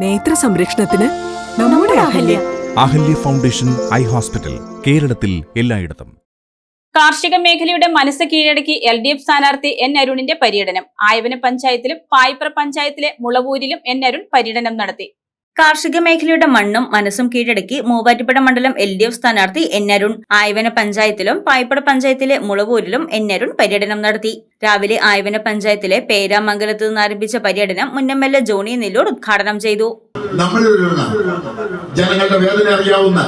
നേത്ര സംരക്ഷണത്തിന് നമ്മുടെ Ahalya. Ahalya foundation eye hospital, കേരളത്തിൽ എല്ലായിടത്തും. കാർഷിക മേഖലയുടെ മനസ്സ് കീഴടക്കി LDF സ്ഥാനാർത്ഥി N അരുണിന്റെ പര്യടനം. ആയവന പഞ്ചായത്തിലും പായിപ്ര പഞ്ചായത്തിലെ മുളവൂരിലും N അരുൺ പര്യടനം നടത്തി. കാർഷിക മേഖലയുടെ മണ്ണും മനസ്സും കീഴടക്കി മൂവാറ്റുപുഴ മണ്ഡലം LDF സ്ഥാനാർത്ഥി N അരുൺ ആയവന പഞ്ചായത്തിലും പായിപ്പട പഞ്ചായത്തിലെ മുളവൂരിലും N അരുൺ പര്യടനം നടത്തി. രാവിലെ ആയവന പഞ്ചായത്തിലെ പേരാമംഗലത്ത് നിന്ന് ആരംഭിച്ച പര്യടനം മുൻ MLA ജോണി നെല്ലൂർ ഉദ്ഘാടനം ചെയ്തു. ജനങ്ങളുടെ വേദന അറിയാവുന്ന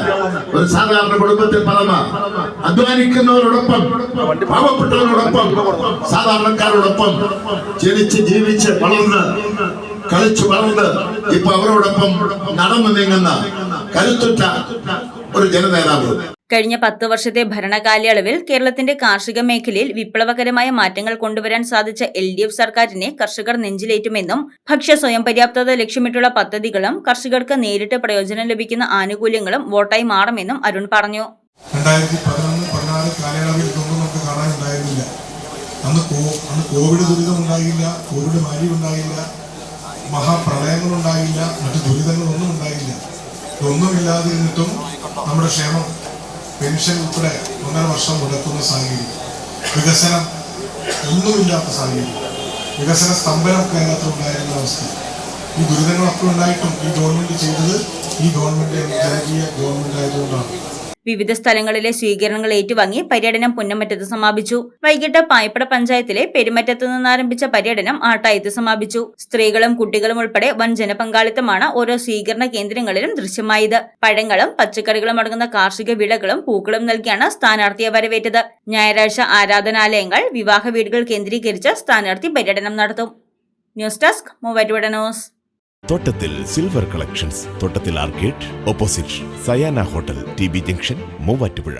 ഒരു സാധാരണ കുടുംബത്തിൽ പിറന്ന അധ്വാനിക്കുന്നവരോടൊപ്പം, പാവപ്പെട്ടവരോടൊപ്പം, സാധാരണക്കാരോടൊപ്പം ജനിച്ച് ജീവിച്ച് വളർന്ന് കളിച്ചു വളർന്ന് ഇപ്പൊ അവരോടൊപ്പം നടന്നു നീങ്ങുന്ന കരുത്തുറ്റ ഒരു ജനനേതാവ്. കഴിഞ്ഞ 10 വർഷത്തെ ഭരണകാലയളവിൽ കേരളത്തിന്റെ കാർഷിക മേഖലയിൽ വിപ്ലവകരമായ മാറ്റങ്ങൾ കൊണ്ടുവരാൻ സാധിച്ച LDF സർക്കാരിനെ കർഷകർ നെഞ്ചിലേറ്റുമെന്നും ഭക്ഷ്യ സ്വയം പര്യാപ്തത ലക്ഷ്യമിട്ടുള്ള പദ്ധതികളും കർഷകർക്ക് നേരിട്ട് പ്രയോജനം ലഭിക്കുന്ന ആനുകൂല്യങ്ങളും വോട്ടായി മാറുമെന്നും അരുൺ പറഞ്ഞു. 2011-14 കാലയളവിൽ ഇതൊന്നും നമുക്ക് കാണാനുണ്ടായിരുന്നില്ല. അന്ന് കോവിഡ് ദുരിതം ഉണ്ടായില്ല, കോവിഡ് മാരി ഉണ്ടായില്ല, മഹാപ്രളയങ്ങളുണ്ടായില്ല, മറ്റു ദുരിതങ്ങളൊന്നും ഉണ്ടായില്ല. ഇതൊന്നുമില്ലാതെ ഇരുന്നിട്ടും നമ്മുടെ ക്ഷേമം, പെൻഷൻ ഉൾപ്പെടെ 1.5 വർഷം മുടക്കുന്ന സാഹചര്യം, വികസനം ഒന്നുമില്ലാത്ത സാഹചര്യം, വികസന സ്തംഭനം കേരളത്തിൽ ഉണ്ടായിരുന്ന അവസ്ഥ, ഈ ദുരിതങ്ങളൊക്കെ ഉണ്ടായിട്ടും ഈ ഗവൺമെന്റ് ചെയ്തത് ഈ ഗവൺമെന്റ് ജനകീയ ഗവൺമെന്റ് ആയതുകൊണ്ടാണ്. വിവിധ സ്ഥലങ്ങളിലെ സ്വീകരണങ്ങൾ ഏറ്റുവാങ്ങി പര്യടനം പുന്നമറ്റത്ത് സമാപിച്ചു. വൈകിട്ട് പായിപ്പട പഞ്ചായത്തിലെ പെരുമറ്റത്ത് നിന്ന് ആരംഭിച്ച പര്യടനം ആട്ടായത്ത് സമാപിച്ചു. സ്ത്രീകളും കുട്ടികളും ഉൾപ്പെടെ വൻ ജനപങ്കാളിത്തമാണ് ഓരോ സ്വീകരണ കേന്ദ്രങ്ങളിലും ദൃശ്യമായത്. പഴങ്ങളും പച്ചക്കറികളും അടങ്ങുന്ന കാർഷിക വിളകളും പൂക്കളും നൽകിയാണ് സ്ഥാനാർത്ഥിയെ വരവേറ്റത്. ഞായറാഴ്ച ആരാധനാലയങ്ങൾ, വിവാഹ വീടുകൾ കേന്ദ്രീകരിച്ച് സ്ഥാനാർത്ഥി പര്യടനം നടത്തും. News desk Muvattupuzha news. തോട്ടത്തിൽ സിൽവർ കളക്ഷൻസ്, തോട്ടത്തിൽ arcade, opposite Sayana hotel, TB junction, Muvattupuzha.